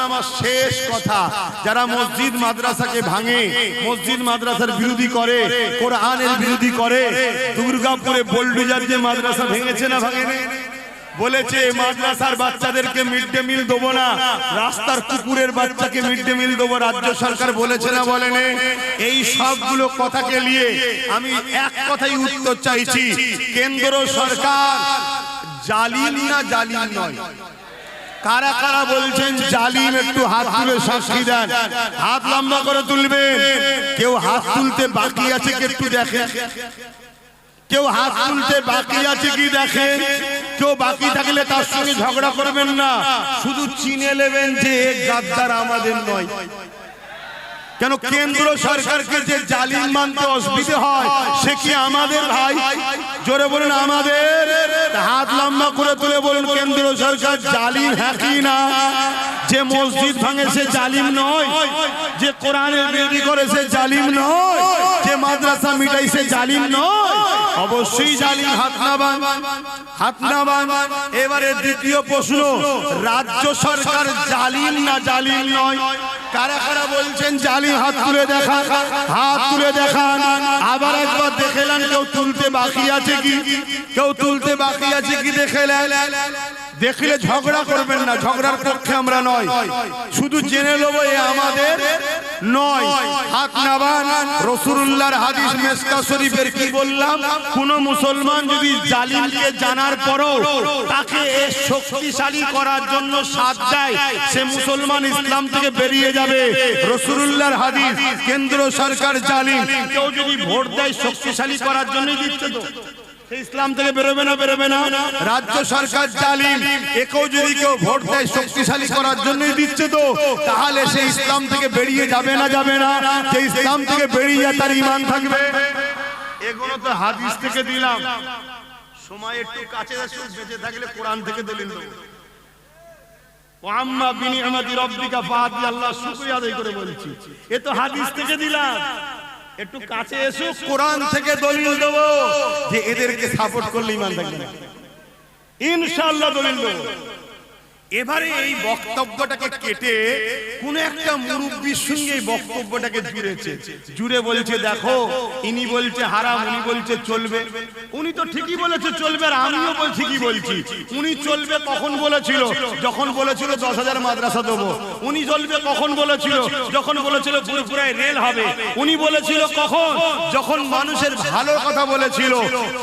আমার শেষ কথা, যারা মসজিদ মাদ্রাসাকে ভাঙে, মসজিদ মাদ্রাসার বিরোধী করে, কোরআনের বিরোধী করে, দুর্গাপুরে বোল্ডুজার যে মাদ্রাসা ভেঙেছে না ভাঙেনি, বলেছে মাদ্রাসার বাচ্চাদেরকে মিড ডে মিল দেবো না, রাস্তার কুকুরের বাচ্চাকে মিড ডে মিল দেবো, রাজ্য সরকার বলেছে না বলেনি? এই সবগুলো কথাকে নিয়ে আমি এক কথাই উত্তর চাইছি, কেন্দ্র সরকার জালিম না জালিম নয়? কারা কারা বলছেন জালিম একটু হাত তুলে সাক্ষী দেন, হাত লম্বা করে তুলবেন। কেউ হাত তুলতে বাকি আছে কি একটু দেখেন, কেউ হাত তুলতে বাকি আছে কি দেখেন। কেউ বাকি থাকলে তার সঙ্গে ঝগড়া করবেন না, শুধু চিনে নেবেন যে গাদ্দার আমাদের নয়। কেন কেন্দ্র সরকারকে যে জালিম মানতে অসুবিধা হয়, সে কি আমাদের ভাই? জোরে বলুন আমাদের। হাত লম্বা করে তুলে বলুন কেন্দ্র সরকার জালিম হ্যাঁ কি না? যে মসজিদ ভাঙে সে জালিম নয়, যে কোরআনের বিরোধী করে সে জালিম নয়, যে মাদ্রাসা মিটাই সে জালিম নয়, অবশ্যই জালিম। হাত নামান, হাত নামান। এবারে দ্বিতীয় প্রশ্ন, রাজ্য সরকার জালিম না জালিম নয়? কারা কারা বলছেন জালিম হাত তুলে দেখান, হাত তুলে দেখান। আবার একবার দেখেলেন কেউ তুলতে বাকি আছে কি, কেউ তুলতে বাকি আছে কি দেখেলেন? দেখলে ঝগড়া করবেন না, ঝগড়ার পক্ষে আমরা নয়, শুধু জেনে নেবো এ আমাদের নয়। হাত নামান। রাসূলুল্লাহর হাদিস মেশকা শরীফের কি বললাম, কোন মুসলমান যদি জালিমকে জানার পরও তাকে শক্তিশালী করার জন্য সাথ দেয়, সে মুসলমান ইসলাম থেকে বেরিয়ে যাবে। রাসূলুল্লাহর হাদিস। কেন্দ্র সরকার জালিম, কেউ যদি ভোট দেয় শক্তিশালী করার জন্যই দিচ্ছে তো ইসলাম থেকে বেরোবে না, বেরোবে না? রাজ্য সরকার জালিম, একেও যদি কেউ ভোট দেয় শক্তিশালী করার জন্যই দিচ্ছে তো, তাহলে সে ইসলাম থেকে বেরিয়ে যাবে না, যাবে না? যে ইসলাম থেকে বেরিয়ে যায় তার ঈমান থাকবে। এগুলো তো হাদিস থেকে দিলাম, সময় একটু কাছে বেঁচে থাকলে কোরআন থেকে দলিল দেব। ওয়াম্মা বিনিআমাতি রাব্বিকা ফাহাদি, আল্লাহ শুকরিয়া আদায় করে বলছি, এ তো হাদিস থেকে দিলাম। একটু কাছে এসো, কোরআন থেকে দলিল দেব যে এদেরকে সাপোর্ট করলে ঈমান থাকবে, ইনশাআল্লাহ দলিল দেব। এবারে এই বক্তব্যটাকে কেটে কোন একটা মুরব্বির সঙ্গে এই বক্তব্যটাকে জুড়েছে, জুড়ে বলছে দেখো ইনি বলছে হারাম, উনি বলছে চলবে। উনি তো ঠিকই বলেছে চলবে, আর আমিও বলছি কি বলছি। উনি চলবে কখন বলেছিল? যখন বলেছিল 10,000 মাদ্রাসা দেবো। উনি চলবে কখন বলেছিল? যখন বলেছিল ফুরফুরায় রেল হবে। উনি বলেছিল কখন? যখন মানুষের ভালো কথা বলেছিল,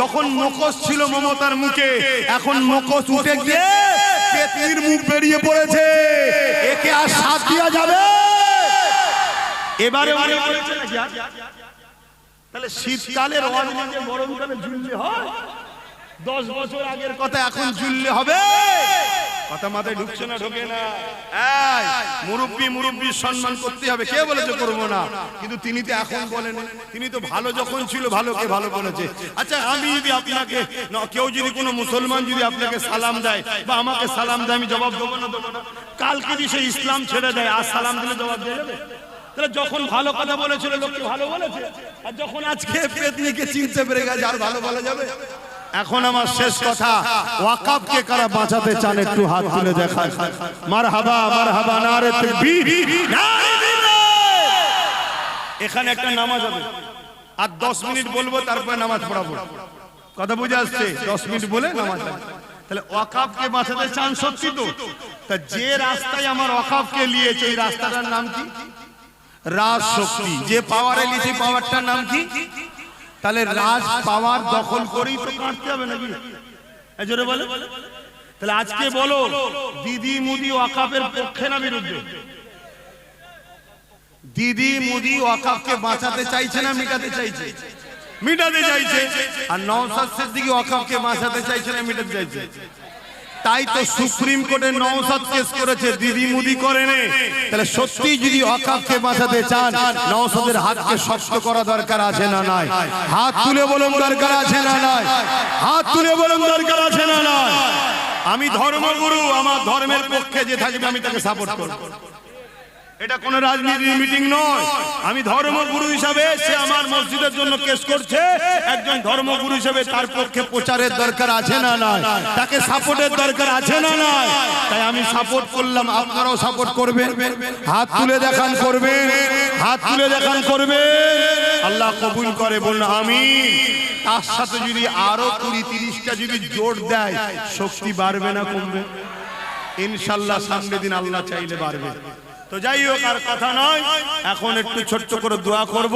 তখন মুখোশ ছিল মমতার মুখে, এখন মুখোশ উঠে গিয়ে পেতনির মুখ বেরিয়ে পড়েছে, একে আর সাথ দেওয়া যাবে? এবারে তাহলে শীতকালের অনেকে গরমকালে ঝুললে হয়, 10 বছর আগের কথা এখন ঝুললে হবে? কথা মাথায় ঢুকছে না, ঢোকে না। এই মুরব্বি, মুরব্বির সম্মান করতে হবে। কে বলেছে করবো না? কিন্তু তিনি তো এখন বলেন, তিনি তো ভালো যখন ছিল ভালোকে ভালো বলেছে। আচ্ছা আমি যদি আপনাকে, কেউ যদি কোনো মুসলমান যদি আপনাকে সালাম দেয় বা আমাকে সালাম দেয়, আমি জবাব দেবো না? দেবো না? কালকে যদি সে ইসলাম ছেড়ে দেয় আর সালাম দিলে জবাব দিয়ে যাবে? তাহলে যখন ভালো কথা বলেছিল লোককে ভালো বলেছে, আর যখন আজকে পেতনিকে চিনতে পেরে গেছে আর ভালো বলা যাবে? এখন আমার শেষ কথা, ওয়াকাফকে কারা বাঁচাতে চান একটু হাত তুলে দেখান। মারহাবা, মারহাবা, নারে তাকবীর, নারে তাকবীর। এখানে একটা নামাজ হবে, আর 10 মিনিট বলবো, তারপরে নামাজ পড়াবো। কথা বুঝে আসছে? 10 মিনিট বলে নামাজ হবে। তাহলে ওয়াকাফকে বাঁচাতে চান সত্যি তো? তা যে রাস্তায় আমার ওয়াকাফকে নিয়েছে, এই রাস্তাটার নাম কি? রাজশক্তি। যে পাওয়ারে নিয়েছে, পাওয়ারটার নাম কি? তাহলে রাজ পাওয়ার দখল করেই তো কাটতে হবে নাকি? জোরে বলে। তাহলে আজকে বলো, দিদি মুদি ওয়াকাফের পক্ষে না বিরুদ্ধে? দিদি মুদি ওয়াকাফকে বাঁচাতে চাইছে না মিটাতে চাইছে? মিটাতে চাইছে। আর নওশাদ সিদ্দিকী ওয়াকাফকে বাঁচাতে চাইছে না মিটাতে চাইছে? তাই তো সুপ্রিম কোর্টে নওশাদ কেস করেছে, দিদি মুদি করেনি। তাহলে সত্যি যদি ওয়াকাফকে বাঁচাতে চান, নওশাদের হাতকে শক্ত করা দরকার আছে না নাই? হাত তুলে বলুন দরকার আছে না নাই? হাত তুলে বলুন দরকার আছে না নাই? আমি ধর্মগুরু, আমার ধর্মের পক্ষে যে থাকবে আমি তাকে সাপোর্ট করব। এটা কোনো রাজনীতির মিটিং নয়। আমি ধর্মগুরু হিসাবে, সে আমার মসজিদের জন্য কেস করছে, একজন ধর্মগুরু হিসাবে তার পক্ষে প্রচারের দরকার আছে না নাই, তাকে সাপোর্টের দরকার আছে না নাই। তাই আমি সাপোর্ট করলাম, আপনারাও সাপোর্ট করবেন। হাত তুলে দেখান করবেন, হাত তুলে দেখান করবেন। আল্লাহ কবুল করে, বলুন আমিন। তার সাথে যদি আরো 20-30টা যদি জোর দেয়, শক্তি বাড়বে না কমবে? ইনশাআল্লাহ সামনের দিন আল্লাহ চাইলে বাড়বে। তো যাই হোক, আর কথা নয়, এখন একটু ছোট্ট করে দোয়া করব।